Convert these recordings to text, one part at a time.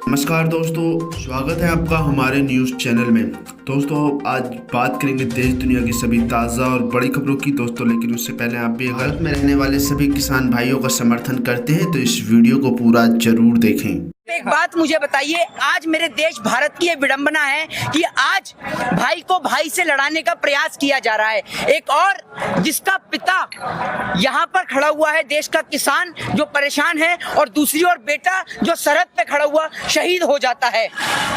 नमस्कार दोस्तों, स्वागत है आपका हमारे न्यूज़ चैनल में। दोस्तों आज बात करेंगे देश दुनिया की सभी ताज़ा और बड़ी खबरों की। दोस्तों लेकिन उससे पहले आप भी भारत में रहने वाले सभी किसान भाइयों का समर्थन करते हैं तो इस वीडियो को पूरा जरूर देखें। एक बात मुझे बताइए, आज मेरे देश भारत की ये विडंबना है कि आज भाई को भाई से लड़ाने का प्रयास किया जा रहा है। एक और जिसका पिता यहाँ पर खड़ा हुआ है, देश का किसान जो परेशान है, और दूसरी ओर बेटा जो सरहद पे खड़ा हुआ शहीद हो जाता है,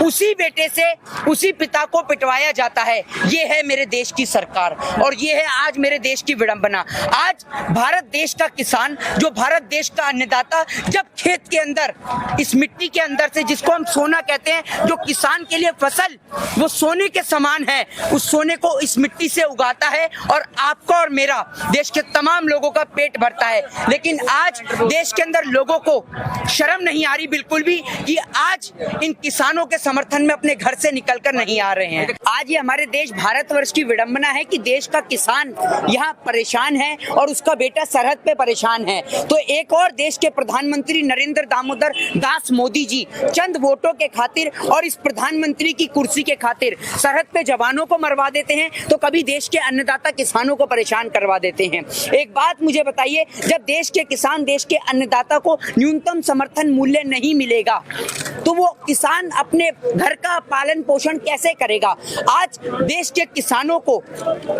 उसी बेटे से उसी पिता को पिटवाया जाता है। ये है मेरे देश की सरकार और ये है आज मेरे देश की विडंबना। आज भारत देश का किसान, जो भारत देश का अन्नदाता, जब खेत के अंदर इस मिट्टी के अंदर से, जिसको हम सोना कहते हैं, जो किसान के लिए फसल वो सोने के समान है, उस सोने को इस मिट्टी से उगाता है और आपका और मेरा, देश के तमाम लोगों का पेट भरता है। लेकिन आज देश के अंदर लोगों को शर्म नहीं आ रही बिल्कुल भी कि आज इन किसानों के समर्थन में अपने घर से निकलकर नहीं आ रहे हैं। आज ये हमारे देश भारतवर्ष की विडंबना है कि देश का किसान यहाँ परेशान है और उसका बेटा सरहद पे परेशान है। तो एक और देश के प्रधानमंत्री नरेंद्र दामोदर दास मोदी जी चंद वोटों के खातिर और इस प्रधानमंत्री की कुर्सी के खातिर सरहद पे जवानों को मरवा देते हैं, तो कभी देश के अन्नदाता किसानों को परेशान करवा देते हैं। एक बात मुझे बताइए, जब देश के किसान, देश के अन्नदाता को न्यूनतम समर्थन मूल्य नहीं मिलेगा तो वो किसान अपने घर का पालन पोषण कैसे करेगा? आज देश के किसानों को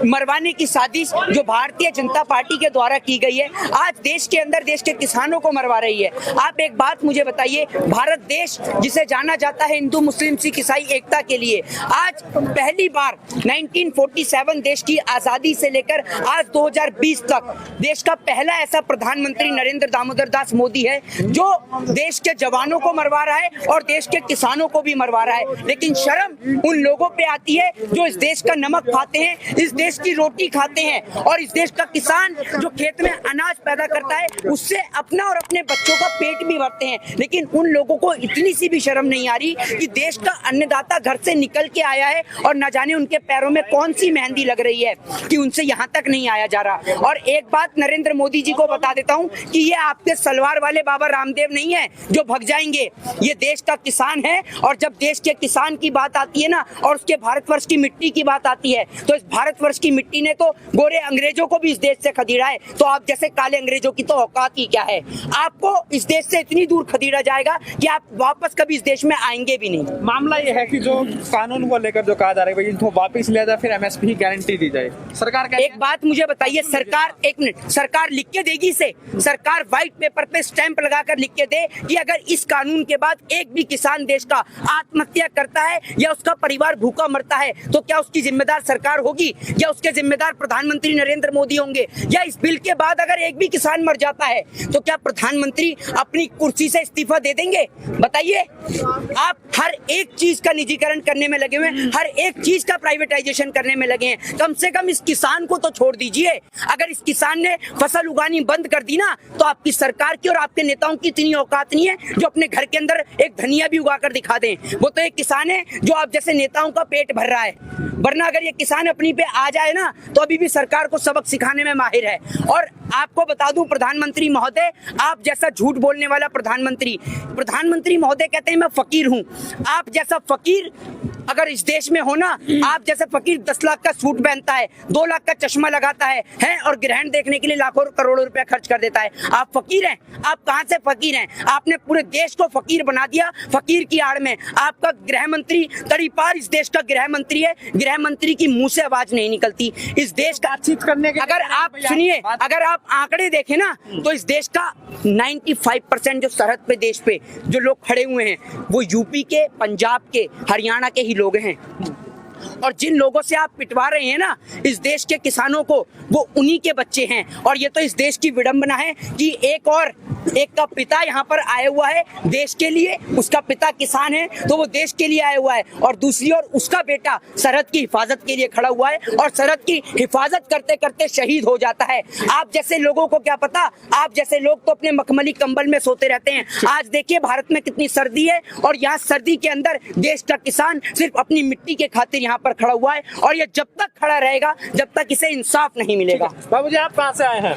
मरवाने की साजिश जो भारतीय जनता पार्टी के द्वारा की गई है, आज देश के अंदर देश के किसानों को मरवा रही है। आप एक बात मुझे बताइए, भारत देश जिसे जाना जाता है हिंदू मुस्लिम सिख ईसाई एकता के लिए, आज पहली बार 1947 देश की आजादी से लेकर आज 2020 तक देश का पहला ऐसा प्रधानमंत्री नरेंद्र दामोदर दास मोदी है जो देश के जवानों को मरवा रहा है और देश के किसानों को भी मरवा रहा है। लेकिन शर्म उन लोगों पे आती है जो इस देश का नमक खाते हैं, इस देश की रोटी खाते हैं, और इस देश का किसान जो खेत में अनाज पैदा करता है उससे अपना और अपने बच्चों का पेट भी भरते हैं। लेकिन उन लोगों को इतनी सी भी शर्म नहीं आ रही कि देश का अन्नदाता घर से निकल के आया है और न जाने उनके पैरों में कौन सी मेहंदी लग रही है कि उनसे यहाँ तक नहीं आया जा रहा। और एक बात नरेंद्र मोदी जी को बता देता हूँ कि ये आपके सलवार वाले बाबा रामदेव नहीं है जो भग जाएंगे, ये देश का किसान है। और जब देश के किसान की बात आती है ना, और उसके भारतवर्ष की मिट्टी की बात आती है, तो इस भारतवर्ष की मिट्टी ने तो गोरे अंग्रेजों को भी इस देश से खदेड़ा है, तो आप जैसे काले अंग्रेजों की तो औकात ही क्या है? आपको इस देश से इतनी दूर खदेड़ा जाएगा कि आप वापस कभी इस देश में आएंगे भी नहीं। मामला ये है कि जो कानून को लेकर जो कहा जा रहा है इनको वापस लिया जाए, फिर एमएसपी की गारंटी दी जाए। सरकार का एक बात मुझे बताइए, सरकार, एक मिनट, सरकार लिख के देगी इसे? सरकार व्हाइट पेपर पे स्टैंप लगाकर लिख के दे कि अगर इस कानून के बाद एक भी किसान देश का आत्महत्या करता है या उसका परिवार भूखा मरता है तो क्या उसकी जिम्मेदार सरकार होगी या उसके जिम्मेदार प्रधानमंत्री नरेंद्र मोदी होंगे? या इस बिल के बाद अगर एक भी किसान मर जाता है तो क्या प्रधानमंत्री अपनी कुर्सी से इस्तीफा दे देंगे? बताइए। आप हर एक चीज का निजीकरण करने में लगे हुए हैं, हर एक चीज का प्राइवेटाइजेशन करने में लगे हैं। कम से कम इस किसान को तो छोड़ दीजिए। अगर इस किसान ने फसल उगानी बंद कर दी ना, तो आपकी सरकार की और आपके नेताओं की इतनी औकात नहीं है जो अपने घर के अंदर एक धनिया भी उगा कर दिखा दें। वो तो एक किसान है जो आप जैसे नेताओं का पेट भर रहा है, वरना अगर ये किसान अपनी पे आ जाए ना तो अभी भी सरकार को सबक सिखाने में माहिर है। और आपको बता दूं प्रधानमंत्री महोदय, आप जैसा झूठ बोलने वाला प्रधानमंत्री महोदय कहते हैं मैं फकीर हूं। आप जैसा फकीर अगर इस देश में हो ना, आप जैसे फकीर 10 लाख का सूट पहनता है, 2 लाख का चश्मा लगाता है और ग्रहण देखने के लिए लाखों करोड़ों रुपया खर्च कर देता है, आप फकीर हैं? आप कहां से फकीर हैं? आपने पूरे देश को फकीर बना दिया फकीर की आड़ में। आपका गृह मंत्री तड़ीपार इस देश का गृह मंत्री है, गृह मंत्री की मुंह से आवाज नहीं निकलती इस देश का बातचीत करने के। अगर आप सुनिए, अगर आप आंकड़े देखें ना तो इस देश का 95% जो सरहद पे देश पे जो लोग खड़े हुए हैं वो यूपी के, पंजाब के, हरियाणा के ही लोग हैं। और जिन लोगों से आप पिटवा रहे हैं ना इस देश के किसानों को, वो उन्हीं के बच्चे हैं। और ये तो इस देश की विडंबना है कि एक का पिता यहाँ पर आया हुआ है देश के लिए, उसका पिता किसान है तो वो देश के लिए आया हुआ है, और दूसरी ओर उसका बेटा सरहद की हिफाजत के लिए खड़ा हुआ है और सरहद की हिफाजत करते करते शहीद हो जाता है। आप जैसे लोगों को क्या पता? आप जैसे लोग तो अपने मखमली कंबल में सोते रहते हैं। आज देखिए भारत में कितनी सर्दी है और यहाँ सर्दी के अंदर देश का किसान सिर्फ अपनी मिट्टी के खातिर यहाँ पर खड़ा हुआ है, और ये जब तक खड़ा रहेगा जब तक इसे इंसाफ नहीं मिलेगा। बाबूजी आप कहाँ से आए हैं?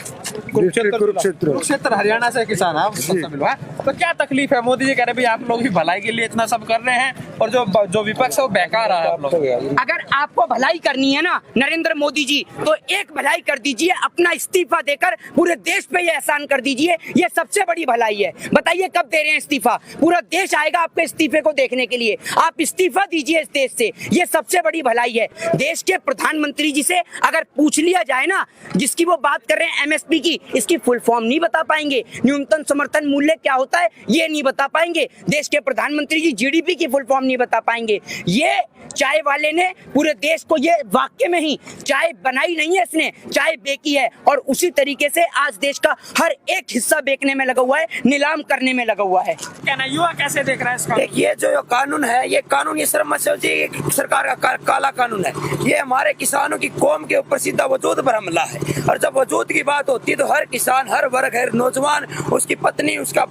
कुरुक्षेत्र हरियाणा से किसान है, सबसे मिलवा। तो क्या तकलीफ है? मोदी जी कह रहे भाई आप लोग भी भलाई के लिए इतना सब कर रहे हैं और जो विपक्ष है वो बेकार है आप लोग। अगर आपको भलाई करनी है ना नरेंद्र मोदी जी, तो एक भलाई कर दीजिए, अपना इस्तीफा देकर पूरे देश पे ये एहसान कर दीजिए। ये सबसे बड़ी भलाई है। बताइए कब दे रहे हैं इस्तीफा? पूरा देश आएगा आपके इस्तीफे को देखने के लिए। आप इस्तीफा दीजिए इस देश से, ये सबसे बड़ी भलाई है। देश के प्रधानमंत्री जी से अगर पूछ लिया जाए ना, जिसकी वो बात कर रहे हैं एमएसपी की, इसकी फुल फॉर्म नहीं बता पाएंगे। न्यूनतम समर्थन मूल्य क्या होता है ये नहीं बता पाएंगे। देश के प्रधानमंत्री जी जीडीपी की फुल फॉर्म नहीं बता पाएंगे। ये चाय वाले ने पूरे देश को, ये वाक्य में ही चाय बनाई नहीं है, इसने चाय बेची है। और उसी तरीके से आज देश का हर एक हिस्सा बेचने में लगा हुआ है, नीलाम करने में लगा हुआ है। कहना युवा कैसे देख रहा है इसका? ये जो कानून है, ये कानून ये समझ सरकार का काला कानून है। ये हमारे किसानों की कौम के ऊपर सीधा वजूद पर हमला है। और जब वजूद की बात होती है तो हर किसान, हर वर्ग, हर नौजवान, उसकी पत्नी, उसका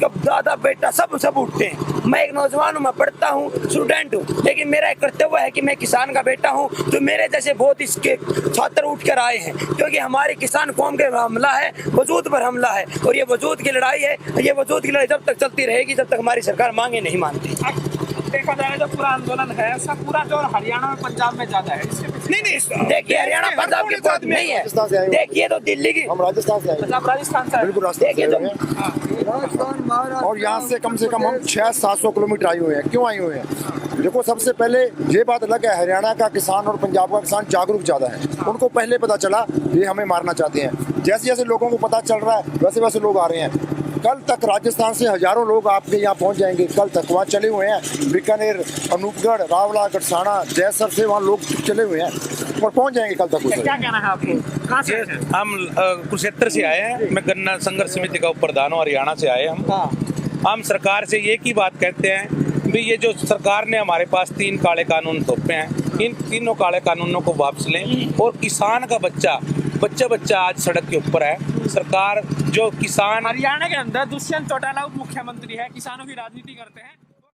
दादा, बेटा, सब उठते हैं। मैं एक नौजवान हूँ, मैं पढ़ता हूँ, स्टूडेंट हूँ, लेकिन मेरा एक कर्तव्य है कि मैं किसान का बेटा हूँ। तो मेरे जैसे बहुत इसके छात्र उठ कर आए हैं, क्योंकि हमारे किसान कौम के हमला है, वजूद पर हमला है। और ये वजूद की लड़ाई है, ये वजूद की लड़ाई जब तक चलती रहेगी जब तक हमारी सरकार मांगे नहीं मानती। देखा जाए जो पूरा आंदोलन है सब पूरा जो हरियाणा में, पंजाब में ज्यादा है। नहीं, देखिए हरियाणा पंजाब की बात नहीं है। देखिए तो दिल्ली की, हम राजस्थान से आए हैं। पंजाब राजस्थान से बिल्कुल राजस्थान से आए हुए हैं। और यहाँ से कम हम 600-700 किलोमीटर आए हुए हैं। क्यों आए हुए हैं? देखो, सबसे पहले ये बात अलग है, हरियाणा का किसान और पंजाब का किसान जागरूक ज्यादा है। उनको पहले पता चला ये हमें मारना चाहते हैं। जैसे जैसे लोगों को पता चल रहा है वैसे वैसे लोग आ रहे हैं। कल तक राजस्थान से हजारों लोग आपके यहाँ पहुँच जाएंगे। कल तक वहाँ चले हुए हैं, बीकानेर, अनूपगढ़, रावला, गढ़साना, जैसर से वहाँ लोग चले हुए हैं और पहुँच जाएंगे कल तक। क्या कहना है आपको? कहाँ से? हम कुरुक्षेत्र से आए हैं। मैं गन्ना संघर्ष समिति का प्रधान हूँ, हरियाणा से आए हम सरकार से एक ही बात कहते हैं भी ये जो सरकार ने हमारे पास 3 काले कानून थोपे हैं, इन तीनों काले कानूनों को वापस लें। और किसान का बच्चा आज सड़क के ऊपर है। सरकार जो किसान, हरियाणा के अंदर दुष्यंत चौटाला उप मुख्यमंत्री है, किसानों की राजनीति करते हैं।